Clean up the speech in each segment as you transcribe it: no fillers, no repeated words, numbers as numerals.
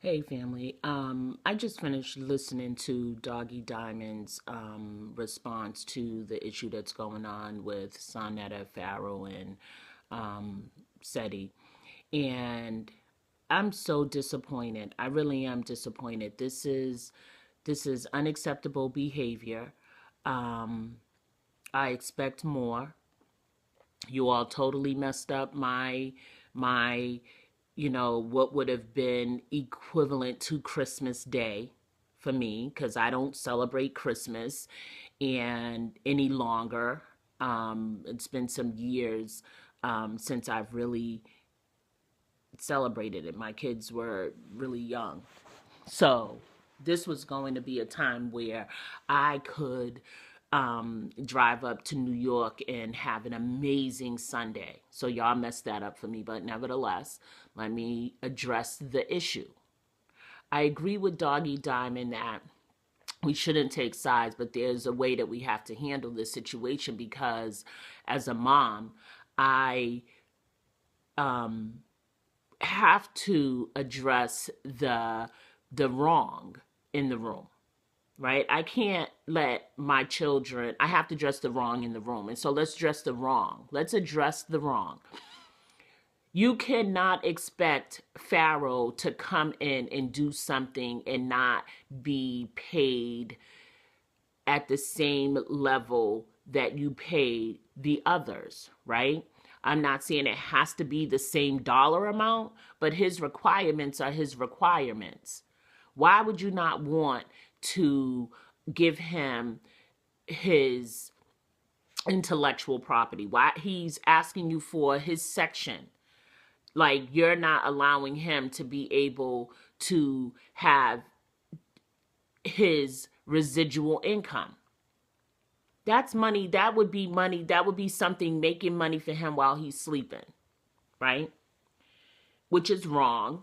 Hey family. I just finished listening to Doggy Diamond's response to the issue that's going on with Sonetta, Pharaoh, and SETI. And I'm so disappointed. I really am disappointed. This is unacceptable behavior. Um, I expect more. You all totally messed up my what would have been equivalent to Christmas Day for me because I don't celebrate Christmas and any longer. It's been some years since I've really celebrated it. My kids were really young. So this was going to be a time where I could drive up to New York and have an amazing Sunday. So y'all messed that up for me. But nevertheless, let me address the issue. I agree with Doggy Diamond that we shouldn't take sides, but there's a way that we have to handle this situation because as a mom, I have to address the wrong in the room, right? I can't let my children, I have to address the wrong in the room. And so let's address the wrong. Let's address the wrong. You cannot expect Pharaoh to come in and do something and not be paid at the same level that you pay the others, right? I'm not saying it has to be the same dollar amount, but his requirements are his requirements. Why would you not want to give him his intellectual property? Why he's asking you for his section? Like you're not allowing him to be able to have his residual income. That's money. That would be money. That would be something making money for him while he's sleeping, right? Which is wrong.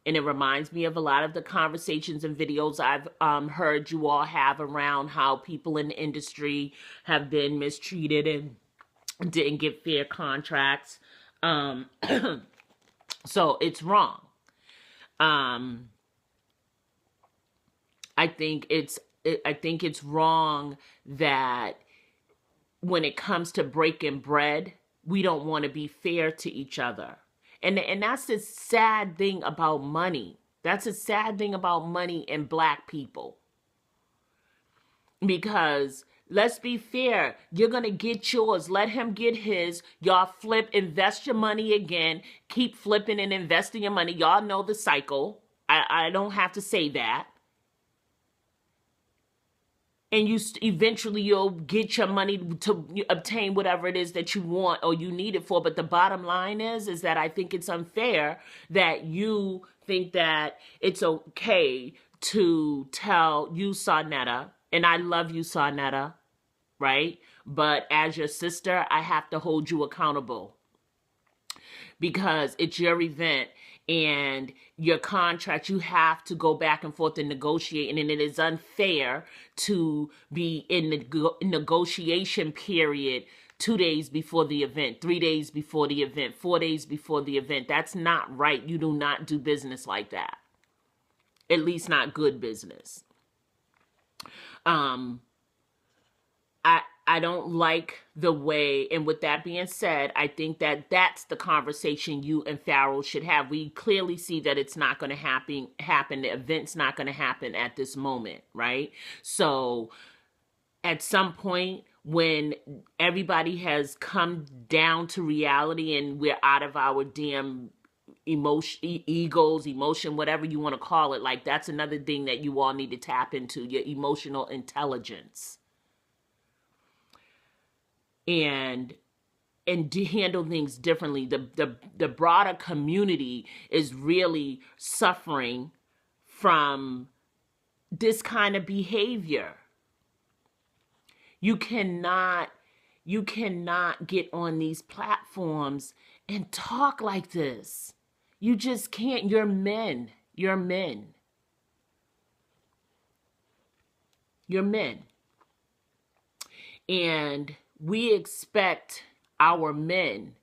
And it reminds me of a lot of the conversations and videos I've heard you all have around how people in the industry have been mistreated and didn't get fair contracts. Um, so it's wrong. Um, I think it's wrong that when it comes to breaking bread, we don't want to be fair to each other. And that's the sad thing about money. That's a sad thing about money and black people. Because let's be fair, you're going to get yours. Let him get his. Y'all flip, invest your money again. Keep flipping and investing your money. Y'all know the cycle. I don't have to say that. And eventually you'll get your money to obtain whatever it is that you want or you need it for. But the bottom line is that I think it's unfair that you think that it's okay to tell you, Sonetta, and I love you, Sonetta, right? But as your sister, I have to hold you accountable because it's your event and your contract. You have to go back and forth and negotiate, and it is unfair to be in the negotiation period 2 days before the event, 3 days before the event, 4 days before the event. That's not right. You do not do business like that, at least not good business. um I don't like the way, and with that being said, I think that that's the conversation you and Pharaoh should have. We clearly see that it's not going to happen. The event's not going to happen at this moment, right? So at some point when everybody has come down to reality and we're out of our damn egos, emotion, whatever you want to call it, like that's another thing that you all need to tap into, your emotional intelligence. and and handle things differently. The broader community is really suffering from this kind of behavior. You cannot you cannot get on these platforms and talk like this. You just can't. You're men. You're men. You're men. And we expect our men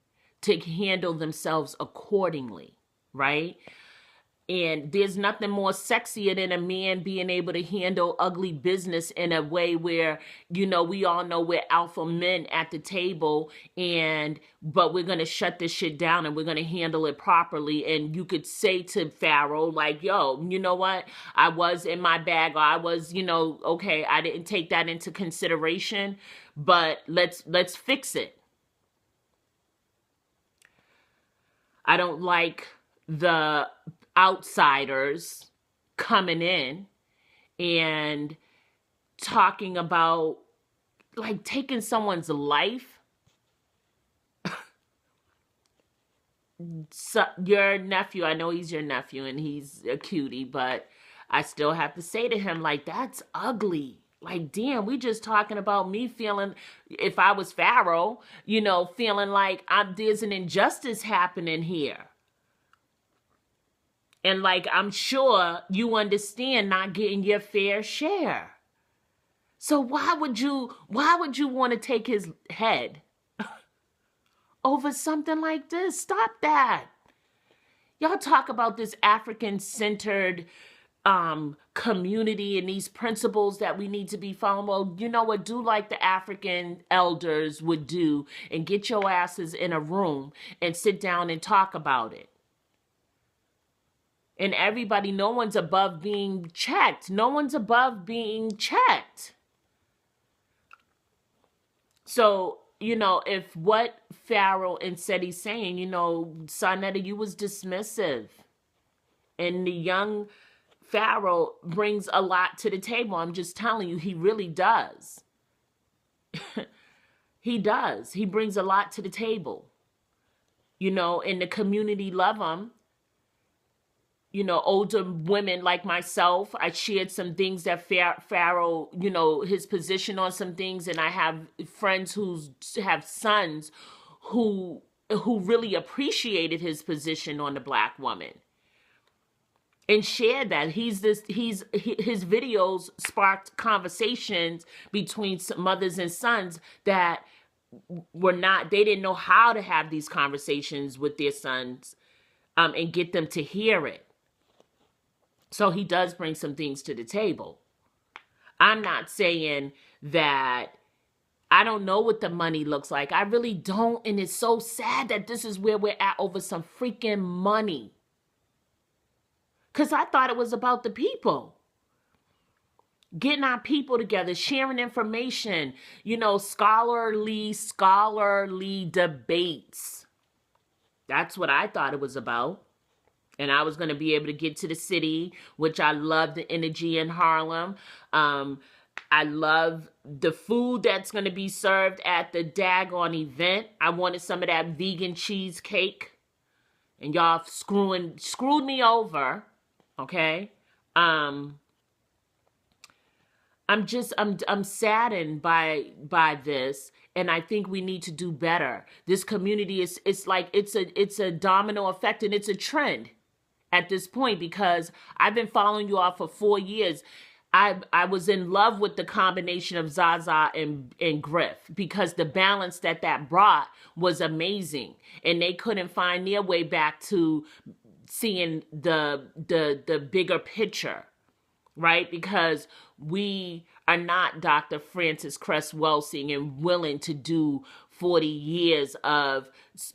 to handle themselves accordingly, right? And there's nothing more sexier than a man being able to handle ugly business in a way where, we all know we're alpha men at the table, but we're going to shut this shit down and we're going to handle it properly. And you could say to Pharaoh, like, yo, you know what? I was in my bag, or I was, okay, I didn't take that into consideration, but let's fix it. I don't like the outsiders coming in and talking about, like, taking someone's life. So, your nephew, I know he's your nephew and he's a cutie, but I still have to say to him, like, that's ugly. Like, damn, we just talking about me feeling, if I was Pharaoh, feeling like there's an injustice happening here. And, like, I'm sure you understand not getting your fair share. So why would you want to take his head over something like this? Stop that. Y'all talk about this African-centered community and these principles that we need to be following. Well, you know what? Do like the African elders would do and get your asses in a room and sit down and talk about it. And everybody, no one's above being checked. No one's above being checked. So, if what Pharaoh and SETI's saying, Sonetta, you was dismissive. And the young Pharaoh brings a lot to the table. I'm just telling you, he really does. He does. He brings a lot to the table. And the community love him. Older women like myself, I shared some things that Pharaoh, his position on some things. And I have friends who have sons who really appreciated his position on the Black woman and shared that. His videos sparked conversations between mothers and sons that they didn't know how to have these conversations with their sons and get them to hear it. So he does bring some things to the table. I'm not saying that I don't know what the money looks like. I really don't. And it's so sad that this is where we're at over some freaking money. Because I thought it was about the people. Getting our people together, sharing information, scholarly debates. That's what I thought it was about. And I was going to be able to get to the city, which I love the energy in Harlem. I love the food that's going to be served at the daggone event. I wanted some of that vegan cheesecake. And y'all screwed me over. Okay? I'm saddened by this. And I think we need to do better. This community it's a domino effect, and it's a trend at this point, because I've been following you all for 4 years. I was in love with the combination of Zaza and Griff, because the balance that brought was amazing, and they couldn't find their way back to seeing the bigger picture, right? Because we are not Dr. Francis Cress Welsing and willing to do 40 years of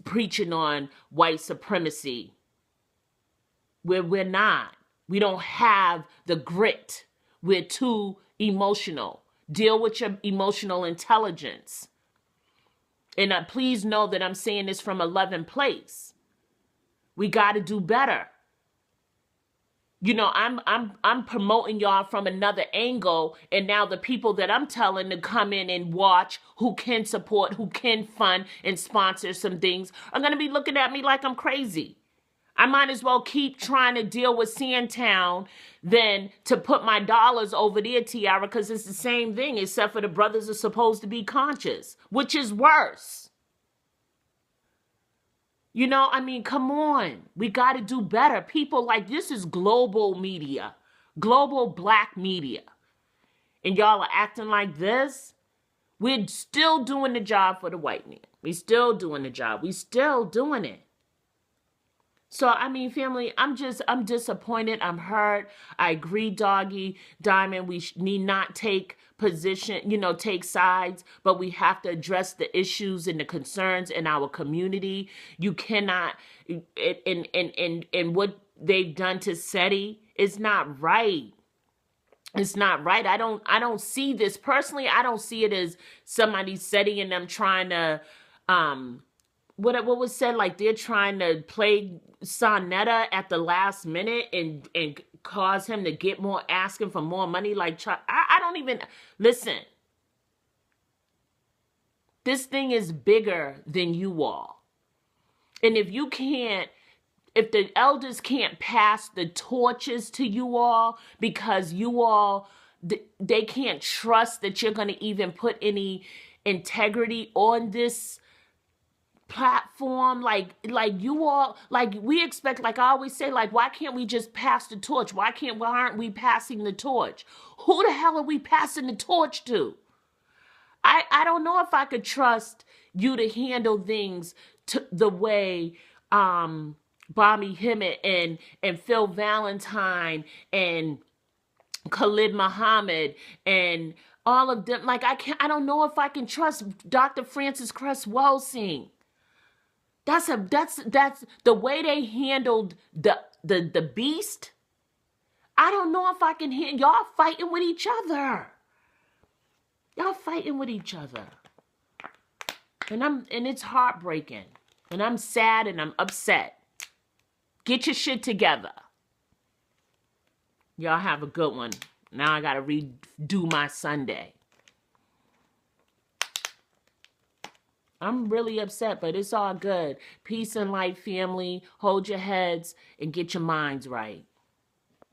preaching on white supremacy. We're not. We don't have the grit. We're too emotional. Deal with your emotional intelligence. And please know that I'm saying this from a loving place. We got to do better. I'm promoting y'all from another angle, and now the people that I'm telling to come in and watch, who can support, who can fund and sponsor some things, are going to be looking at me like I'm crazy. I might as well keep trying to deal with Sandtown than to put my dollars over there, Tiara, because it's the same thing, except for the brothers are supposed to be conscious, which is worse. Come on. We got to do better. People, like, this is global media, global Black media. And y'all are acting like this. We're still doing the job for the white man. We're still doing the job. We're still doing it. So, I mean, family, I'm disappointed. I'm hurt. I agree, Doggy Diamond. We need not take position, take sides, but we have to address the issues and the concerns in our community. You cannot, and what they've done to SETI is not right. It's not right. I don't see this personally. I don't see it as somebody setting them trying to, what was said, like they're trying to play Sonetta at the last minute and cause him to get more, asking for more money. Like, I don't even, listen, this thing is bigger than you all. And if the elders can't pass the torches to you all because you all, they can't trust that you're going to even put any integrity on this platform, like you all, like we expect, like I always say, like, why can't we just pass the torch? Why aren't we passing the torch? Who the hell are we passing the torch to? I don't know if I could trust you to handle things the way Bobby Hemmett and Phil Valentine and Khalid Muhammad and all of them. Like, I don't know if I can trust Dr. Francis Cress Welsing. That's the way they handled the beast. I don't know if I can handle y'all fighting with each other. Y'all fighting with each other. And it's heartbreaking. And I'm sad and I'm upset. Get your shit together. Y'all have a good one. Now I gotta redo my Sunday. I'm really upset, but it's all good. Peace and light, family. Hold your heads and get your minds right.